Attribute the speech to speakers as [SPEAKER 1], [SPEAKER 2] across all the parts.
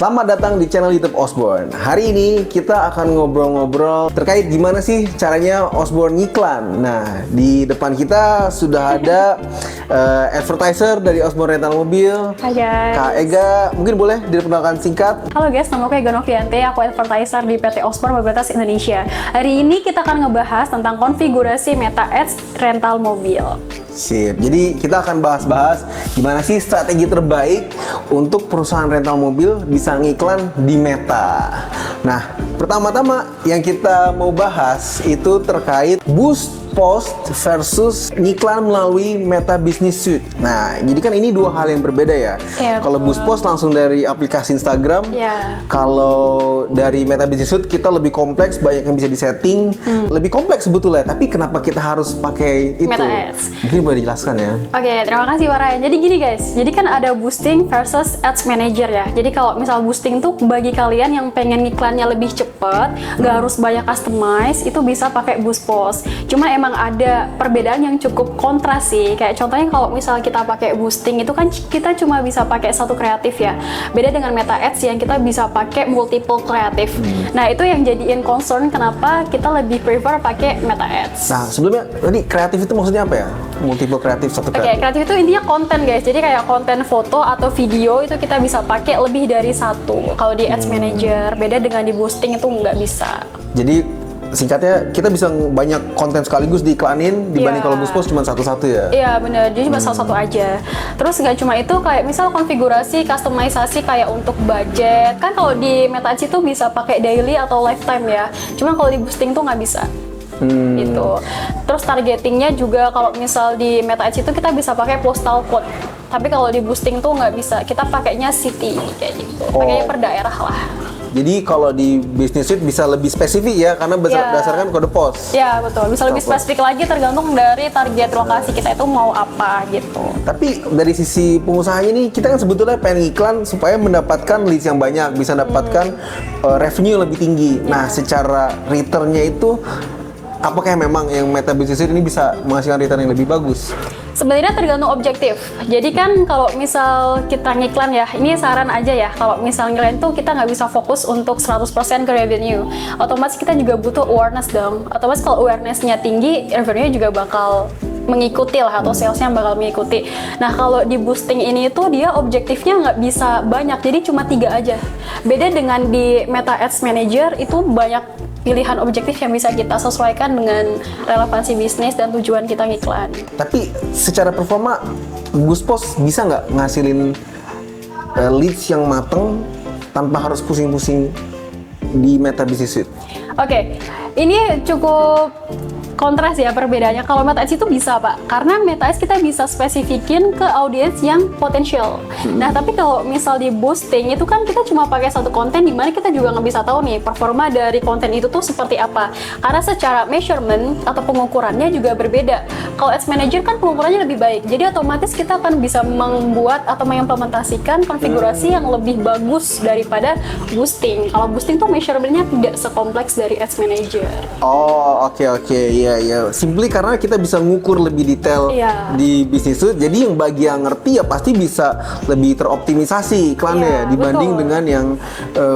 [SPEAKER 1] Selamat datang di channel YouTube Osborn. Hari ini kita akan ngobrol-ngobrol terkait gimana sih caranya Osborn ngiklan. Nah, di depan kita sudah ada advertiser dari Osborn Rental Mobil.
[SPEAKER 2] Hai guys.
[SPEAKER 1] Kak Ega, mungkin boleh diperkenalkan singkat?
[SPEAKER 2] Halo guys, nama aku Ega Novianti, aku advertiser di PT Osborn Mobilitas Indonesia. Hari ini kita akan ngebahas tentang konfigurasi Meta Ads rental mobil.
[SPEAKER 1] Sip. Jadi kita akan bahas-bahas gimana sih strategi terbaik untuk perusahaan rental mobil bisa ngiklan di Meta. Nah, pertama-tama yang kita mau bahas itu terkait boost post versus ngiklan melalui Meta Business Suite. Nah, jadi kan ini dua hal yang berbeda ya. Kalau boost post langsung dari aplikasi Instagram. Kalau dari Meta Business Suite kita lebih kompleks, banyak yang bisa disetting. Lebih kompleks sebetulnya, tapi kenapa kita harus pakai itu?
[SPEAKER 2] Meta Ads.
[SPEAKER 1] Mungkin boleh dijelaskan ya.
[SPEAKER 2] Oke, terima kasih Warren. Jadi gini guys, jadi kan ada boosting versus ads manager ya. Jadi kalau misal boosting tuh bagi kalian yang pengen ngiklannya lebih cepet, nggak harus banyak customize, itu bisa pakai boost post. Cuma emang ada perbedaan yang cukup kontras sih. Kayak contohnya kalau misal kita pakai boosting itu kan kita cuma bisa pakai satu kreatif ya. Beda dengan Meta Ads yang kita bisa pakai multiple kreatif. Nah, itu yang jadiin concern kenapa kita lebih prefer pakai Meta Ads.
[SPEAKER 1] Nah, sebelumnya tadi kreatif itu maksudnya apa ya? Multiple kreatif, satu kreatif.
[SPEAKER 2] Oke, kreatif itu intinya konten guys. Jadi kayak konten foto atau video itu kita bisa pakai lebih dari satu. Kalau di Ads Manager, beda dengan di boosting itu nggak bisa.
[SPEAKER 1] Jadi singkatnya kita bisa banyak konten sekaligus diiklanin dibanding kalau boost post cuma satu-satu ya?
[SPEAKER 2] Iya bener, jadi cuma salah satu aja. Terus nggak cuma itu, kayak misal konfigurasi, customisasi kayak untuk budget. Kan kalau di Meta Ads itu bisa pakai daily atau lifetime ya. Cuma kalau di boosting tuh nggak bisa. Gitu. Terus targetingnya juga kalau misal di Meta Ads itu kita bisa pakai postal code. Tapi kalau di boosting tuh nggak bisa. Kita pakainya city kayak gitu. Pakainya per daerah lah.
[SPEAKER 1] Jadi kalau di Business Suite bisa lebih spesifik ya, karena berdasarkan kode pos.
[SPEAKER 2] Ya betul, bisa lebih spesifik lagi tergantung dari target lokasi kita itu mau apa gitu.
[SPEAKER 1] Tapi dari sisi pengusahanya nih, kita kan sebetulnya pengen iklan supaya mendapatkan leads yang banyak, bisa dapatkan revenue lebih tinggi. Nah, secara returnnya itu, apakah memang yang Meta Business Suite ini bisa menghasilkan return yang lebih bagus?
[SPEAKER 2] Sebenarnya tergantung objektif. Jadi kan kalau misal kita ngiklan ya, ini saran aja ya, kalau misal ngiklan tuh kita nggak bisa fokus untuk 100% ke revenue. Otomatis kita juga butuh awareness dong. Otomatis kalau awareness-nya tinggi, revenue juga bakal mengikuti lah, atau salesnya bakal mengikuti. Nah, kalau di boosting ini tuh dia objektifnya nggak bisa banyak, jadi cuma 3 aja. Beda dengan di Meta Ads Manager, itu banyak pilihan objektif yang bisa kita sesuaikan dengan relevansi bisnis dan tujuan kita ngiklan.
[SPEAKER 1] Tapi secara performa, boost post bisa nggak ngasilin leads yang mateng tanpa harus pusing-pusing di Meta Business Suite?
[SPEAKER 2] Oke, ini cukup kontras ya perbedaannya. Kalau Meta Ads itu bisa Pak, karena Meta Ads kita bisa spesifikin ke audiens yang potensial. Nah, tapi kalau misal di boosting itu kan kita cuma pakai satu konten, dimana kita juga nggak bisa tahu nih performa dari konten itu tuh seperti apa. Karena secara measurement atau pengukurannya juga berbeda. Kalau Ads Manager kan pengukurannya lebih baik, jadi otomatis kita akan bisa membuat atau mengimplementasikan konfigurasi yang lebih bagus daripada boosting. Kalau boosting tuh measurementnya tidak sekompleks dari Ads Manager.
[SPEAKER 1] Oh, oke. Iya. Simply karena kita bisa ngukur lebih detail di bisnis itu. Jadi yang bagi yang ngerti ya pasti bisa lebih teroptimisasi iklannya dibanding dengan yang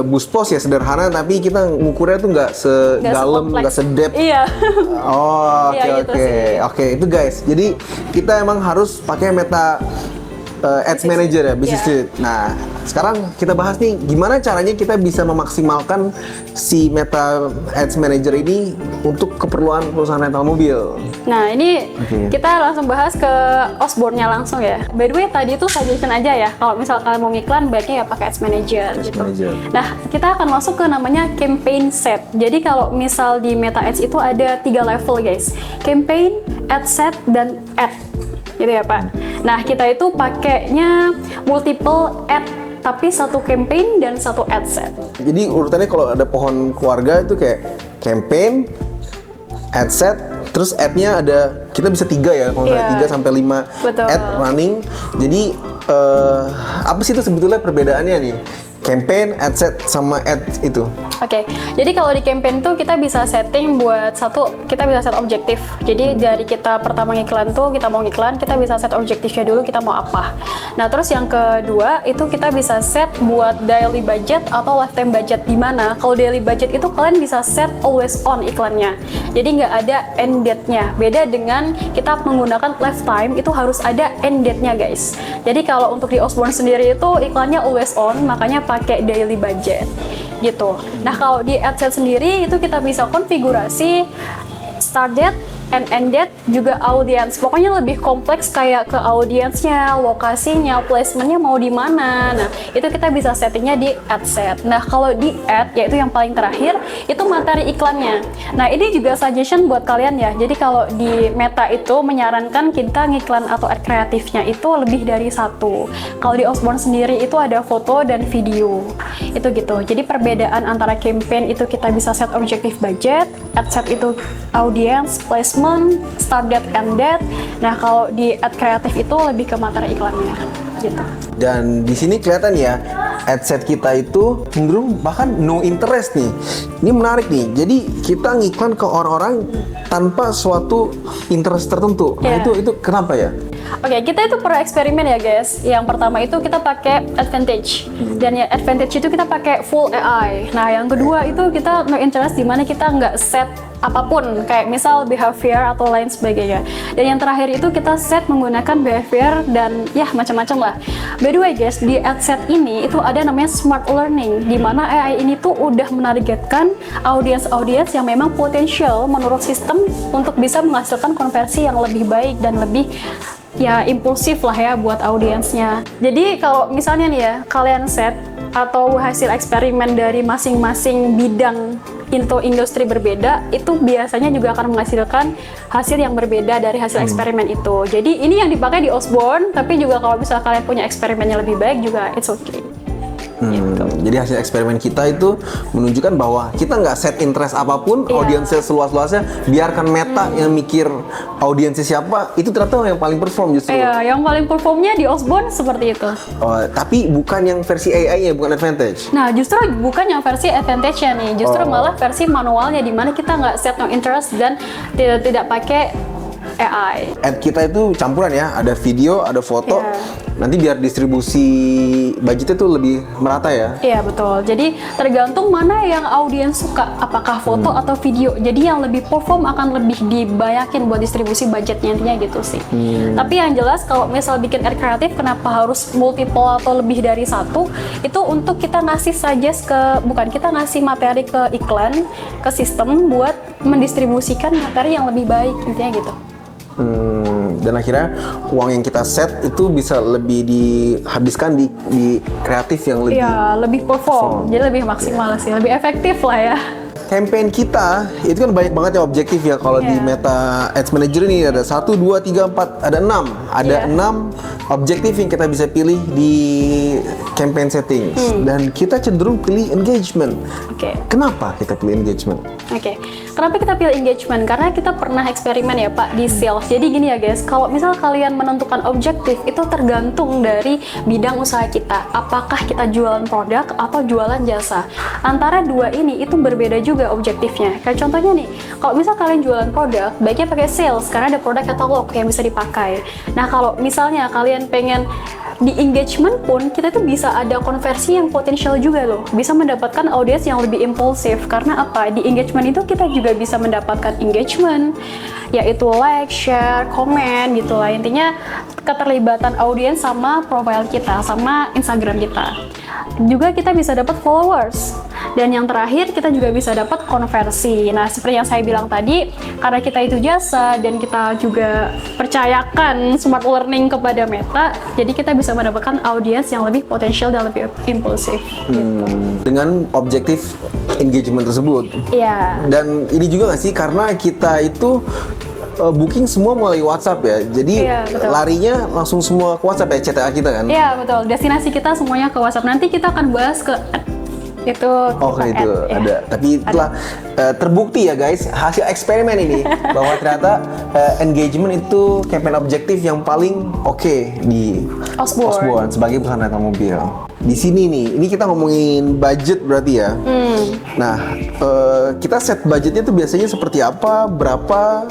[SPEAKER 1] boost post ya sederhana, tapi kita ngukurnya tuh nggak sedalam, nggak sedep. Oh, oke. Itu guys. Jadi kita emang harus pakai Meta Ads Manager ya, Business Suite. Nah, sekarang kita bahas nih gimana caranya kita bisa memaksimalkan si Meta Ads Manager ini untuk keperluan perusahaan rental mobil.
[SPEAKER 2] Nah, ini kita langsung bahas ke Osborn-nya langsung ya. By the way, tadi itu suggestion aja ya. Kalau misal kalian mau ngiklan, baiknya ya pakai Ads Manager gitu. Nah, kita akan masuk ke namanya campaign set. Jadi kalau misal di Meta Ads itu ada 3 level guys. Campaign, ad set, dan ad. Gitu ya Pak. Nah, kita itu pakainya multiple ad, tapi satu campaign dan satu ad set.
[SPEAKER 1] Jadi urutannya kalau ada pohon keluarga itu kayak campaign, ad set, terus ad-nya ada, kita bisa 3 ya, kalau 3 sampai 5 ad running. Jadi apa sih itu sebetulnya perbedaannya nih? campaign, ad set, sama ad itu.
[SPEAKER 2] Oke, jadi kalau di campaign tuh kita bisa setting buat kita bisa set objektif. Jadi dari kita pertama ngiklan tuh, kita mau ngiklan, kita bisa set objektifnya dulu, kita mau apa. Nah, terus yang kedua itu kita bisa set buat daily budget atau lifetime budget. Di mana kalau daily budget itu kalian bisa set always on iklannya. Jadi nggak ada end date-nya. Beda dengan kita menggunakan lifetime, itu harus ada end date-nya, guys. Jadi kalau untuk di Osborne sendiri itu iklannya always on, makanya pakai daily budget gitu. Nah, kalau di AdSense sendiri itu kita bisa konfigurasi start date and end date, juga audience. Pokoknya lebih kompleks kayak ke audiensnya, lokasinya, placementnya mau di mana. Nah, itu kita bisa settingnya di ad set. Nah, kalau di ad, yaitu yang paling terakhir, itu materi iklannya. Nah, ini juga suggestion buat kalian ya. Jadi kalau di Meta itu menyarankan kita ngiklan atau ad kreatifnya itu lebih dari satu. Kalau di Osborne sendiri itu ada foto dan video. Itu gitu. Jadi perbedaan antara campaign itu kita bisa set objective budget, ad set itu audience, placement, start date, end date. Nah, kalau di ad kreatif itu lebih ke materi iklannya gitu.
[SPEAKER 1] Dan di sini kelihatan ya, ad set kita itu cenderung bahkan no interest nih. Ini menarik nih. Jadi kita ngiklan ke orang-orang tanpa suatu interest tertentu. Nah, itu kenapa ya?
[SPEAKER 2] Oke, kita itu pernah eksperimen ya, guys. Yang pertama itu kita pakai Advantage. Dan ya Advantage itu kita pakai full AI. Nah, yang kedua itu kita no interest, di mana kita nggak set apapun, kayak misal behavior atau lain sebagainya. Dan yang terakhir itu kita set menggunakan behavior dan ya macam-macam lah. By the way, guys, di ad set ini itu ada namanya smart learning, di mana AI ini tuh udah menargetkan audiens-audiens yang memang potensial menurut sistem untuk bisa menghasilkan konversi yang lebih baik dan lebih ya impulsif lah ya buat audiensnya. Jadi kalau misalnya nih ya, kalian set atau hasil eksperimen dari masing-masing bidang into industri berbeda, itu biasanya juga akan menghasilkan hasil yang berbeda dari hasil eksperimen itu. Jadi ini yang dipakai di Osborne, tapi juga kalau misalnya kalian punya eksperimennya lebih baik juga it's okay. Gitu.
[SPEAKER 1] Jadi hasil eksperimen kita itu menunjukkan bahwa kita nggak set interest apapun, audiensnya seluas-luasnya, biarkan Meta yang mikir audiensnya siapa, itu ternyata yang paling perform justru.
[SPEAKER 2] Iya, yang paling performnya di Osborne seperti itu.
[SPEAKER 1] Tapi bukan yang versi AI-nya, bukan Advantage.
[SPEAKER 2] Nah, justru bukan yang versi Advantage-nya nih, justru malah versi manualnya, di mana kita nggak set no interest dan tidak pakai AI.
[SPEAKER 1] Ad kita itu campuran ya, ada video, ada foto. Nanti biar distribusi budgetnya tuh lebih merata ya.
[SPEAKER 2] Iya, betul. Jadi tergantung mana yang audiens suka, apakah foto atau video. Jadi yang lebih perform akan lebih dibayakin buat distribusi budgetnya, intinya gitu sih. Tapi yang jelas kalau misal bikin ad kreatif, kenapa harus multiple atau lebih dari satu? Itu untuk kita ngasih suggest bukan kita ngasih materi ke iklan, ke sistem buat mendistribusikan materi yang lebih baik, intinya gitu.
[SPEAKER 1] Dan akhirnya uang yang kita set itu bisa lebih dihabiskan di kreatif yang lebih
[SPEAKER 2] lebih perform. Jadi lebih maksimal sih, lebih efektif lah ya.
[SPEAKER 1] Campaign kita itu kan banyak banget ya objektif ya. Kalau di Meta Ads Manager ini ada 1, 2, 3, 4, ada 6. Ada 6 objektif yang kita bisa pilih di campaign settings. Dan kita cenderung pilih engagement. Kenapa kita pilih engagement?
[SPEAKER 2] Kenapa kita pilih engagement? Karena kita pernah eksperimen ya Pak di sales. Jadi gini ya guys, kalau misal kalian menentukan objektif itu tergantung dari bidang usaha kita. Apakah kita jualan produk atau jualan jasa? Antara dua ini itu berbeda juga objektifnya. Kayak contohnya nih, kalau misal kalian jualan produk, baiknya pakai sales karena ada produk katalog yang bisa dipakai. Nah, kalau misalnya kalian pengen di engagement pun, kita tuh bisa ada konversi yang potensial juga loh. Bisa mendapatkan audiens yang lebih impulsif. Karena apa? Di engagement itu kita juga bisa mendapatkan engagement, yaitu like, share, komen gitu lah. Intinya keterlibatan audiens sama profile kita, sama Instagram kita. Juga kita bisa dapat followers. Dan yang terakhir, kita juga bisa dapat konversi. Nah, seperti yang saya bilang tadi, karena kita itu jasa dan kita juga percayakan smart learning kepada Meta, jadi kita bisa mendapatkan audiens yang lebih potensial dan lebih impulsif. Gitu.
[SPEAKER 1] Dengan objektif engagement tersebut.
[SPEAKER 2] Iya.
[SPEAKER 1] Dan ini juga nggak sih, karena kita itu booking semua melalui WhatsApp ya, jadi larinya langsung semua ke WhatsApp ya, CTA kita kan?
[SPEAKER 2] Iya, betul. Destinasi kita semuanya ke WhatsApp. Nanti kita akan bahas ke itu.
[SPEAKER 1] Itu ada. Tapi itulah terbukti ya guys, hasil eksperimen ini bahwa ternyata engagement itu campaign objektif yang paling oke di Osborne sebagai perusahaan rental mobil. di sini nih, ini kita ngomongin budget berarti ya. Nah, kita set budgetnya tuh biasanya seperti apa, berapa,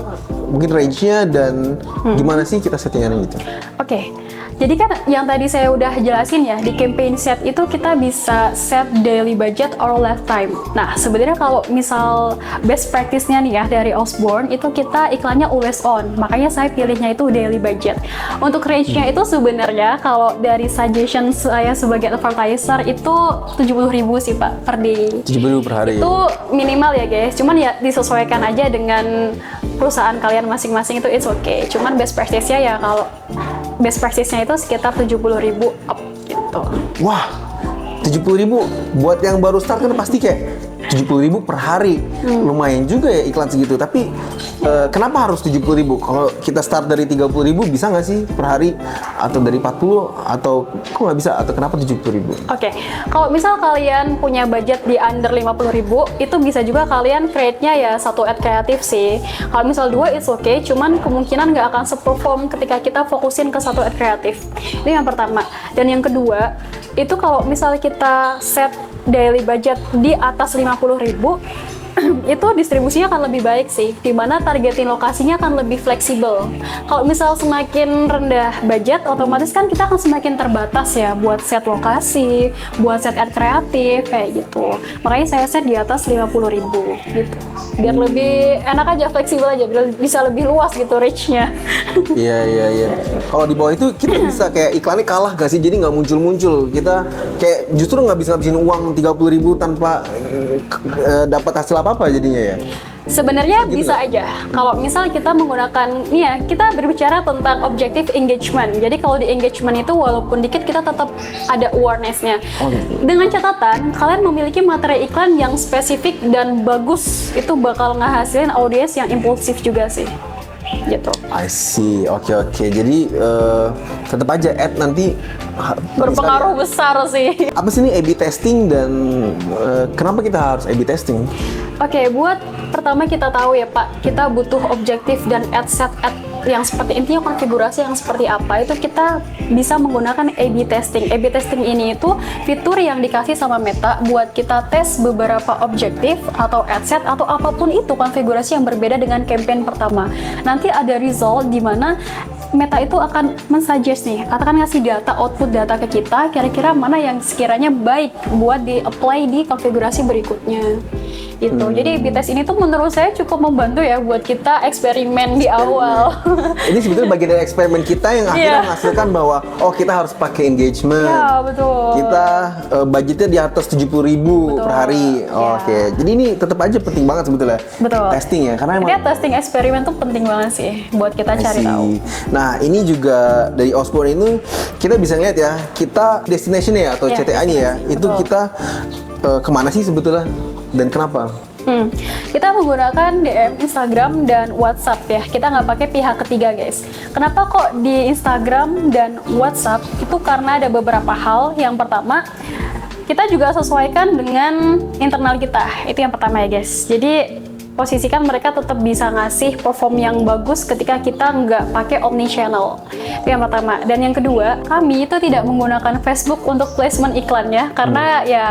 [SPEAKER 1] mungkin range-nya, dan gimana sih kita settingan gitu?
[SPEAKER 2] Oke. Jadi kan yang tadi saya udah jelasin ya, di campaign set itu kita bisa set daily budget or lifetime. Nah, sebenarnya kalau misal best practice-nya nih ya dari Osborne, itu kita iklannya always on. Makanya saya pilihnya itu daily budget. Untuk range-nya itu sebenarnya kalau dari suggestion saya sebagai advertiser itu 70.000 sih Pak per day.
[SPEAKER 1] 70.000 per hari.
[SPEAKER 2] Itu minimal ya guys, cuman ya disesuaikan aja dengan perusahaan kalian masing-masing, itu it's okay. Cuman best practice-nya ya kalau best practice-nya itu sekitar 70.000 up gitu.
[SPEAKER 1] Wah, 70.000 buat yang baru start kan pasti kayak 70.000 per hari. Lumayan juga ya iklan segitu. Tapi kenapa harus 70.000? Kalau kita start dari 30.000 bisa nggak sih per hari? Atau dari 40? Atau kok nggak bisa? Atau kenapa 70.000?
[SPEAKER 2] Oke, kalau misal kalian punya budget di under 50.000, itu bisa juga kalian create-nya ya satu ad kreatif sih. Kalau misal dua it's okay, cuman kemungkinan nggak akan se-perform ketika kita fokusin ke satu ad kreatif. Itu yang pertama. Dan yang kedua, itu kalau misal kita set daily budget di atas 50.000, itu distribusinya akan lebih baik sih, dimana targetin lokasinya akan lebih fleksibel. Kalau misal semakin rendah budget, otomatis kan kita akan semakin terbatas ya buat set lokasi, buat set ad kreatif kayak gitu. Makanya saya set di atas 50.000 gitu, biar lebih enak aja, fleksibel aja, biar bisa lebih luas gitu reach-nya.
[SPEAKER 1] Iya. Kalau di bawah itu kita bisa kayak iklannya kalah gak sih? Jadi nggak muncul-muncul. Kita kayak justru nggak bisa ngabisin uang 30.000 tanpa dapat hasil apa-apa jadinya ya.
[SPEAKER 2] Sebenarnya
[SPEAKER 1] gitu
[SPEAKER 2] bisa aja. Kalau misal kita menggunakan, nih ya, kita berbicara tentang objective engagement. Jadi kalau di engagement itu walaupun dikit kita tetap ada awareness-nya. Dengan catatan, kalian memiliki materi iklan yang spesifik dan bagus, itu bakal ngehasilin audiens yang impulsif juga sih. Gitu.
[SPEAKER 1] I see, oke. Jadi tetap aja ad nanti
[SPEAKER 2] Berpengaruh besar sih.
[SPEAKER 1] Apa sih ini A/B testing dan kenapa kita harus A/B testing?
[SPEAKER 2] Oke, buat pertama kita tahu ya Pak, kita butuh objektif dan ad set ad yang seperti, intinya konfigurasi yang seperti apa, itu kita bisa menggunakan A/B testing. A/B testing ini itu fitur yang dikasih sama Meta buat kita tes beberapa objektif atau ad set atau apapun itu konfigurasi yang berbeda dengan campaign pertama. Nanti ada result di mana Meta itu akan mensuggest nih, akan ngasih data, output data ke kita, kira-kira mana yang sekiranya baik buat di-apply di konfigurasi berikutnya. Itu. Jadi A/B test ini tuh menurut saya cukup membantu ya buat kita eksperimen di awal.
[SPEAKER 1] Ini sebetulnya bagian dari eksperimen kita yang akhirnya menghasilkan bahwa oh kita harus pakai engagement.
[SPEAKER 2] Iya, betul.
[SPEAKER 1] Kita budgetnya di atas 70.000 per hari. Oke. Jadi ini tetap aja penting banget sebetulnya.
[SPEAKER 2] Betul.
[SPEAKER 1] Testing ya, karena emang
[SPEAKER 2] testing eksperimen tuh penting banget sih buat kita cari tahu.
[SPEAKER 1] Nah, ini juga dari Osborne itu kita bisa lihat ya, kita destination ya atau CTA-nya ya, itu kita kemana sih sebetulnya dan kenapa?
[SPEAKER 2] Kita menggunakan DM, Instagram, dan WhatsApp ya. Kita nggak pakai pihak ketiga guys. Kenapa kok di Instagram dan WhatsApp? Itu karena ada beberapa hal. Yang pertama, kita juga sesuaikan dengan internal kita. Itu yang pertama ya guys. Jadi posisikan mereka tetap bisa ngasih perform yang bagus ketika kita nggak pakai omnichannel. Itu yang pertama. Dan yang kedua, kami itu tidak menggunakan Facebook untuk placement iklannya karena ya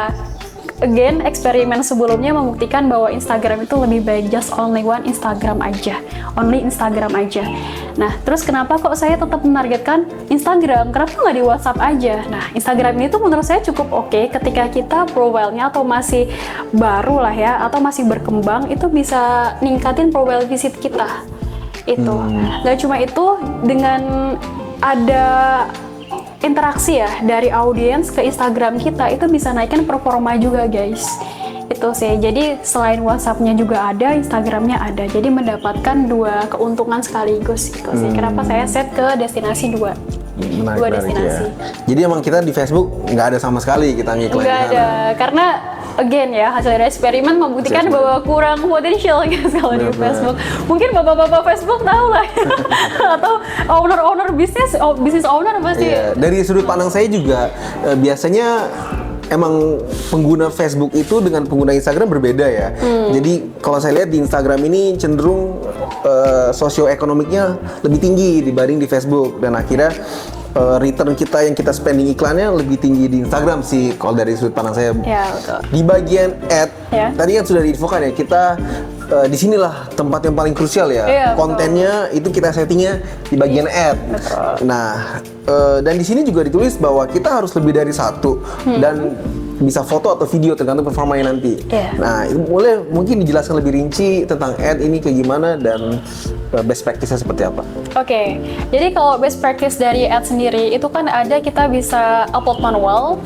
[SPEAKER 2] again, eksperimen sebelumnya membuktikan bahwa Instagram itu lebih baik just only one Instagram aja. Only Instagram aja. Nah, terus kenapa kok saya tetap menargetkan Instagram? Kenapa nggak di WhatsApp aja? Nah, Instagram ini tuh menurut saya cukup oke ketika kita profile-nya atau masih baru lah ya, atau masih berkembang, itu bisa ningkatin profile visit kita. Itu. Nggak cuma itu, dengan ada interaksi ya dari audiens ke Instagram kita, itu bisa naikin performa juga guys. Itu sih, jadi selain WhatsApp-nya juga ada, Instagram-nya ada, jadi mendapatkan dua keuntungan sekaligus gitu sih. Kenapa saya set ke destinasi dua destinasi
[SPEAKER 1] ya. Jadi emang kita di Facebook nggak ada sama sekali kita ngiklan.
[SPEAKER 2] Nggak ada, karena again ya, hasil dari eksperimen membuktikan bahwa kurang potensial gitu kalau di Facebook. Mungkin bapak-bapak Facebook tahu lah ya. Atau owner bisnis owner pasti.
[SPEAKER 1] Dari sudut pandang saya juga biasanya emang pengguna Facebook itu dengan pengguna Instagram berbeda ya. Jadi kalau saya lihat di Instagram ini cenderung sosioekonomiknya lebih tinggi dibanding di Facebook, dan akhirnya return kita yang kita spending iklannya lebih tinggi di Instagram sih kalau dari sudut pandang saya.
[SPEAKER 2] Ya, betul.
[SPEAKER 1] Di bagian ad, tadi kan sudah diinfokan ya, kita disinilah tempat yang paling krusial ya.
[SPEAKER 2] Iya,
[SPEAKER 1] kontennya itu kita settingnya di bagian ad.
[SPEAKER 2] Betul.
[SPEAKER 1] Nah, dan di sini juga ditulis bahwa kita harus lebih dari satu dan bisa foto atau video tergantung performanya nanti. Nah, itu boleh mungkin dijelaskan lebih rinci tentang ad ini kayak gimana dan best practice-nya seperti apa?
[SPEAKER 2] Oke, jadi kalau best practice dari ad sendiri itu kan ada kita bisa upload manual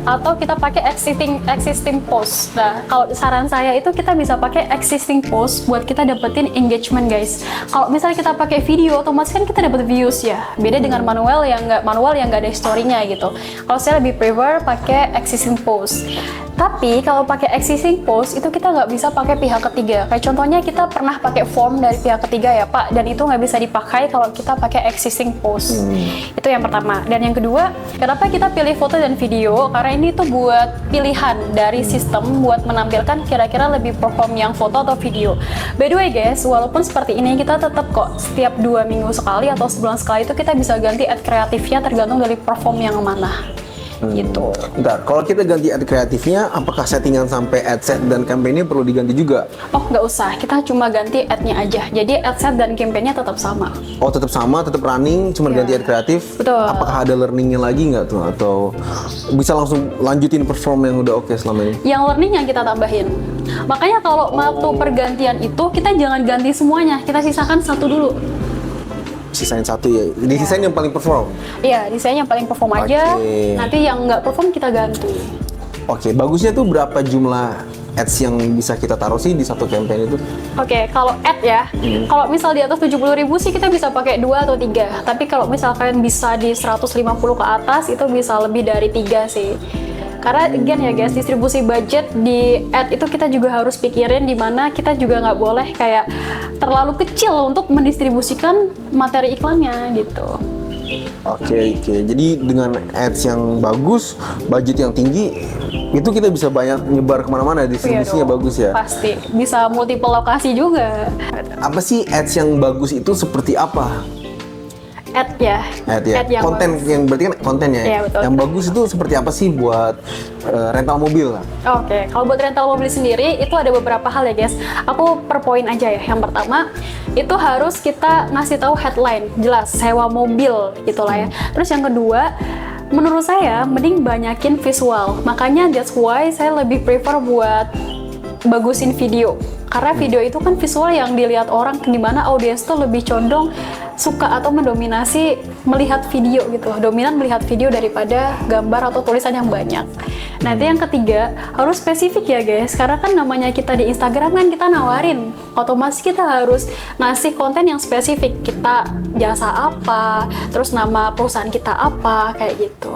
[SPEAKER 2] atau kita pakai existing post. Nah, kalau saran saya itu kita bisa pakai existing post buat kita dapetin engagement, guys. Kalau misalnya kita pakai video, otomatis kan kita dapat views ya. Beda dengan manual yang nggak ada story-nya gitu. Kalau saya lebih prefer pakai existing post. Tapi kalau pakai existing post itu kita nggak bisa pakai pihak ketiga. Kayak contohnya kita pernah pakai form dari pihak ketiga ya Pak, dan itu nggak bisa dipakai kalau kita pakai existing post. Itu yang pertama. Dan yang kedua, kenapa kita pilih foto dan video? Karena ini tuh buat pilihan dari sistem buat menampilkan kira-kira lebih perform yang foto atau video. By the way guys, walaupun seperti ini kita tetap kok setiap 2 minggu sekali atau sebulan sekali itu kita bisa ganti ad kreatifnya tergantung dari perform yang mana. Gitu.
[SPEAKER 1] Bentar, kalau kita ganti ad kreatifnya, apakah settingan sampai ad set dan campaign-nya perlu diganti juga?
[SPEAKER 2] Oh, nggak usah. Kita cuma ganti ad-nya aja. Jadi ad set dan campaign-nya tetap sama.
[SPEAKER 1] Oh, tetap sama, tetap running, cuma ganti ad kreatif.
[SPEAKER 2] Betul.
[SPEAKER 1] Apakah ada learning-nya lagi nggak tuh? Atau bisa langsung lanjutin perform yang udah oke selama ini?
[SPEAKER 2] Yang learning yang kita tambahin. Makanya kalau waktu pergantian itu, kita jangan ganti semuanya. Kita sisakan satu dulu.
[SPEAKER 1] Sisain satu ya, disisain yang paling perform?
[SPEAKER 2] Iya, desain yang paling perform aja, nanti yang nggak perform kita ganti.
[SPEAKER 1] Oke, bagusnya tuh berapa jumlah ads yang bisa kita taruh sih di satu campaign itu?
[SPEAKER 2] Oke, kalau ad ya, kalau misal di atas 70.000 sih kita bisa pakai 2 atau 3. Tapi kalau misalkan bisa di 150 ke atas, itu bisa lebih dari 3 sih. Karena again ya guys, distribusi budget di ad itu kita juga harus pikirin di mana kita juga nggak boleh kayak terlalu kecil untuk mendistribusikan materi iklannya gitu.
[SPEAKER 1] Oke. Jadi dengan ads yang bagus, budget yang tinggi, itu kita bisa banyak nyebar kemana-mana, distribusinya bagus ya?
[SPEAKER 2] Pasti, bisa multiple lokasi juga.
[SPEAKER 1] Apa sih ads yang bagus itu seperti apa?
[SPEAKER 2] Ad ya.
[SPEAKER 1] Ad yang konten bagus. Yang berarti kan kontennya.
[SPEAKER 2] Iya, betul.
[SPEAKER 1] Yang bagus itu seperti apa sih buat rental mobil lah?
[SPEAKER 2] Oke, kalau buat rental mobil sendiri itu ada beberapa hal ya guys. Aku per poin aja ya. Yang pertama itu harus kita ngasih tahu headline jelas sewa mobil gitulah ya. Terus yang kedua, menurut saya mending banyakin visual. Makanya that's why saya lebih prefer buat bagusin video. Karena video itu kan visual yang dilihat orang, dimana audiens tuh lebih condong suka atau mendominasi melihat video gitu, dominan melihat video daripada gambar atau tulisan yang banyak. Nanti yang ketiga harus spesifik ya guys, karena kan namanya kita di Instagram kan kita nawarin, otomatis kita harus ngasih konten yang spesifik, kita jasa apa, terus nama perusahaan kita apa, kayak gitu.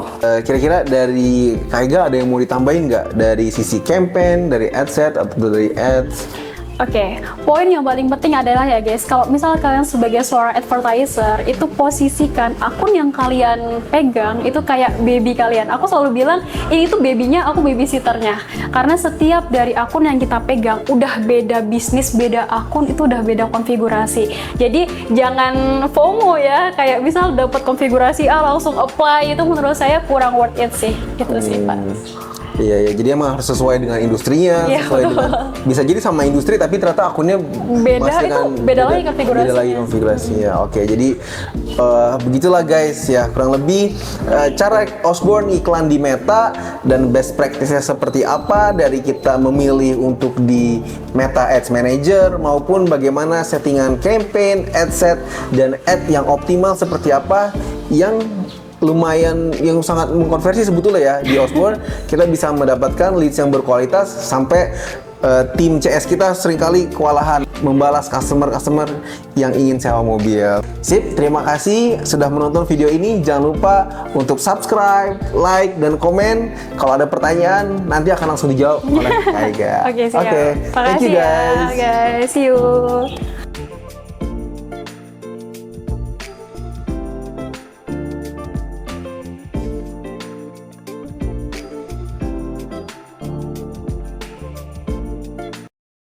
[SPEAKER 1] Kira-kira dari Kaiga ada yang mau ditambahin nggak dari sisi campaign, dari ad set atau dari ads?
[SPEAKER 2] Oke, poin yang paling penting adalah ya guys, kalau misal kalian sebagai seorang advertiser, itu posisikan akun yang kalian pegang itu kayak baby kalian. Aku selalu bilang, ini tuh babynya, aku babysitternya. Karena setiap dari akun yang kita pegang, udah beda bisnis, beda akun, itu udah beda konfigurasi. Jadi jangan FOMO ya, kayak misal dapat konfigurasi A langsung apply, itu menurut saya kurang worth it sih. Itu sih Pak.
[SPEAKER 1] Iya, jadi emang harus sesuai dengan industrinya, sesuai dengan, bisa jadi sama industri tapi ternyata akunnya
[SPEAKER 2] beda, itu beda lagi konfigurasinya.
[SPEAKER 1] Beda lagi konfigurasinya. Oke, jadi begitulah guys ya, kurang lebih cara Osborne iklan di Meta dan best practice-nya seperti apa dari kita memilih untuk di Meta Ads Manager maupun bagaimana settingan campaign, ad set dan ad yang optimal seperti apa yang lumayan yang sangat mengkonversi sebetulnya ya di Osborne. Kita bisa mendapatkan leads yang berkualitas sampai tim CS kita seringkali kewalahan membalas customer yang ingin sewa mobil. Sip, terima kasih sudah menonton video ini. Jangan lupa untuk subscribe, like, dan komen. Kalau ada pertanyaan nanti akan langsung dijawab oleh Kaiga.
[SPEAKER 2] Oke, siap.
[SPEAKER 1] Thank you guys.
[SPEAKER 2] See you.